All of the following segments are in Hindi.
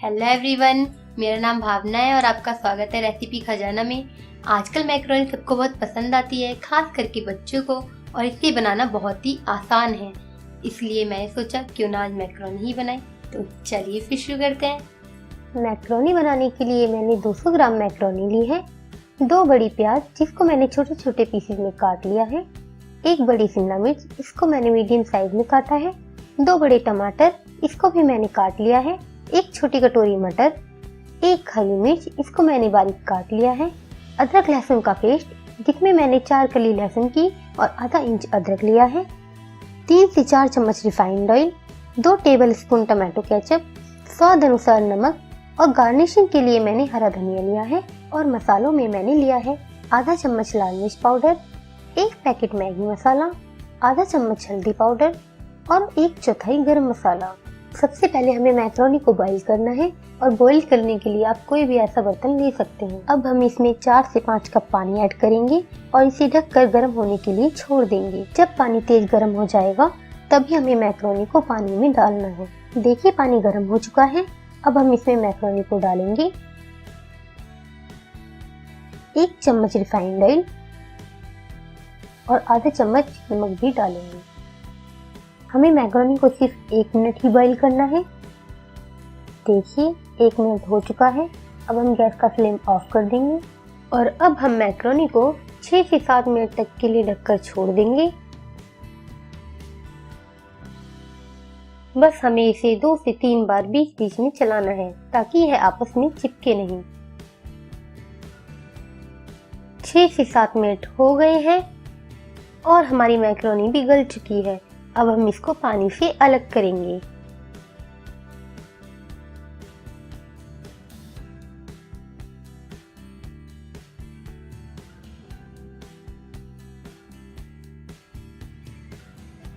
हेलो एवरीवन, मेरा नाम भावना है और आपका स्वागत है रेसिपी खजाना में। आजकल मैक्रोनी सबको बहुत पसंद आती है, खास करके बच्चों को, और इसे बनाना बहुत ही आसान है। इसलिए मैंने सोचा क्यों ना आज मैक्रोनी ही बनाएं। तो चलिए फिर शुरू करते हैं। मैक्रोनी बनाने के लिए मैंने 200 ग्राम मैक्रोनी ली है, 2 बड़ी प्याज जिसको मैंने छोटे छोटे पीसेस में काट लिया है, 1 बड़ी शिमला मिर्च इसको मैंने मीडियम साइज में काटा है, 2 बड़े टमाटर इसको भी मैंने काट लिया है, 1 छोटी कटोरी मटर, 1 हरी मिर्च इसको मैंने बारीक काट लिया है, अदरक लहसुन का पेस्ट जिसमें मैंने 4 कली लहसुन की और आधा इंच अदरक लिया है, 3 से 4 चम्मच refined oil, 2 table spoon tomato ketchup, स्वाद अनुसार नमक और गार्निशिंग के लिए मैंने हरा धनिया लिया है। और मसालों में मैंने लिया है आधा चम्मच लाल मिर्च पाउडर, 1 पैकेट मैगी मसाला, आधा चम्मच हल्दी पाउडर और 1/4 गरम मसाला। सबसे पहले हमें मैक्रोनी को बॉईल करना है और बॉईल करने के लिए आप कोई भी ऐसा बर्तन ले सकते हैं। अब हम इसमें 4 से 5 कप पानी ऐड करेंगे और इसे ढककर गर्म होने के लिए छोड़ देंगे। जब पानी तेज गर्म हो जाएगा तभी हमें मैक्रोनी को पानी में डालना है। देखिए पानी गर्म हो चुका है। अब हम इसमें मैक्रोनी को डालेंगे, 1 चम्मच रिफाइंड ऑयल और आधा चम्मच नमक भी डालेंगे। हमें मैक्रोनी को सिर्फ 1 मिनट ही बॉईल करना है। देखिए 1 मिनट हो चुका है। अब हम गैस का फ्लेम ऑफ कर देंगे और अब हम मैक्रोनी को 6 से 7 मिनट तक के लिए ढककर छोड़ देंगे। बस हमें इसे 2 से 3 बार बीच बीच में चलाना है ताकि यह आपस में चिपके नहीं। 6 से 7 मिनट हो गए हैं और हमारी मैक्रोनी भी गल चुकी है। अब हम इसको पानी से अलग करेंगे।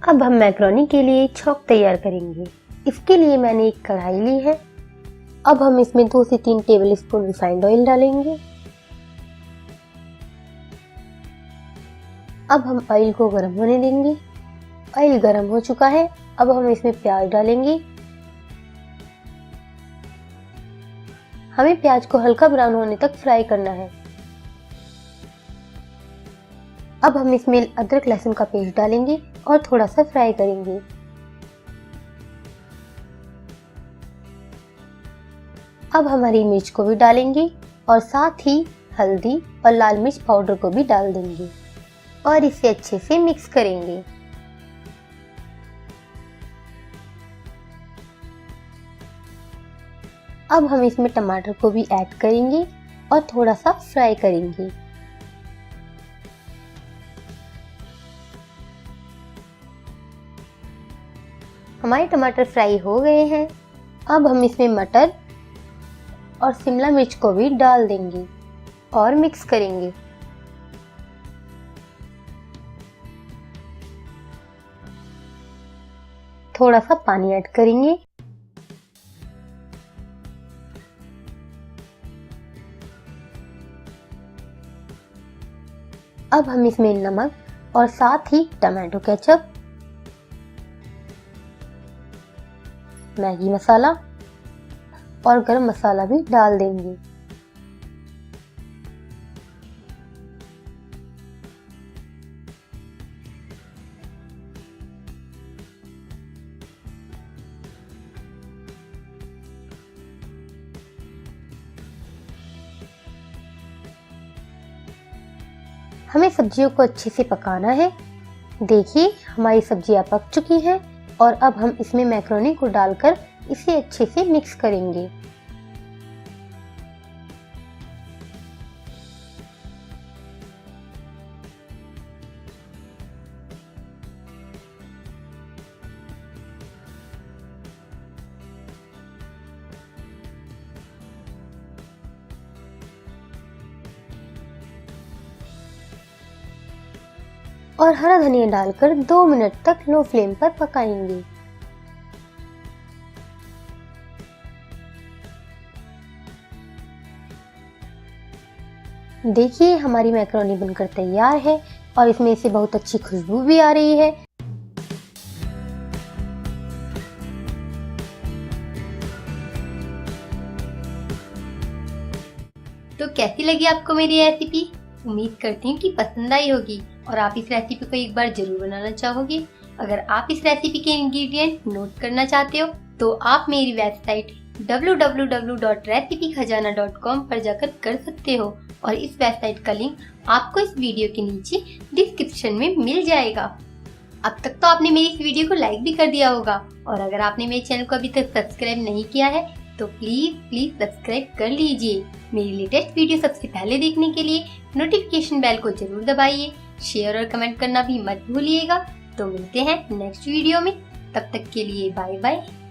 अब हम मैक्रोनी के लिए छौंक तैयार करेंगे। इसके लिए मैंने एक कढ़ाई ली है। अब हम इसमें 2 से 3 टेबल स्पून रिफाइंड ऑयल डालेंगे। अब हम ऑयल को गर्म होने देंगे। ऑयल गर्म हो चुका है। अब हम इसमें प्याज डालेंगे। हमें प्याज को हल्का ब्राउन होने तक फ्राई करना है। अब हम इसमें अदरक लहसुन का पेस्ट डालेंगे और थोड़ा सा फ्राई करेंगे। अब हमारी मिर्च को भी डालेंगे और साथ ही हल्दी और लाल मिर्च पाउडर को भी डाल देंगे और इसे अच्छे से मिक्स करेंगे। अब हम इसमें टमाटर को भी ऐड करेंगे और थोड़ा सा फ्राई करेंगे। हमारे टमाटर फ्राई हो गए हैं। अब हम इसमें मटर और शिमला मिर्च को भी डाल देंगे और मिक्स करेंगे। थोड़ा सा पानी ऐड करेंगे। अब हम इसमें नमक और साथ ही टमाटो केचप, मैगी मसाला और गरम मसाला भी डाल देंगे। हमें सब्जियों को अच्छे से पकाना है। देखिए हमारी सब्जियां पक चुकी हैं और अब हम इसमें मैक्रोनी को डालकर इसे अच्छे से मिक्स करेंगे। और हरा धनिया डालकर 2 मिनट तक लो फ्लेम पर पकाएंगे। देखिए हमारी मैक्रोनी बनकर तैयार है और इसमें से बहुत अच्छी खुशबू भी आ रही है। तो कैसी लगी आपको मेरी रेसिपी? उम्मीद करती हूँ कि पसंद आई होगी और आप इस रेसिपी को एक बार जरूर बनाना चाहोगे। अगर आप इस रेसिपी के इंग्रेडिएंट नोट करना चाहते हो तो आप मेरी वेबसाइट www.recipekhazana.com पर जाकर कर सकते हो और इस वेबसाइट का लिंक आपको इस वीडियो के नीचे डिस्क्रिप्शन में मिल जाएगा। अब तक तो आपने मेरी इस वीडियो को लाइक भी कर दिया होगा और अगर आपने मेरे चैनल को अभी तक सब्सक्राइब नहीं किया है तो प्लीज सब्सक्राइब कर लीजिए। मेरी लेटेस्ट वीडियो सबसे पहले देखने के लिए नोटिफिकेशन बेल को जरूर दबाइए। शेयर और कमेंट करना भी मत भूलिएगा। तो मिलते हैं नेक्स्ट वीडियो में, तब तक के लिए बाय बाय।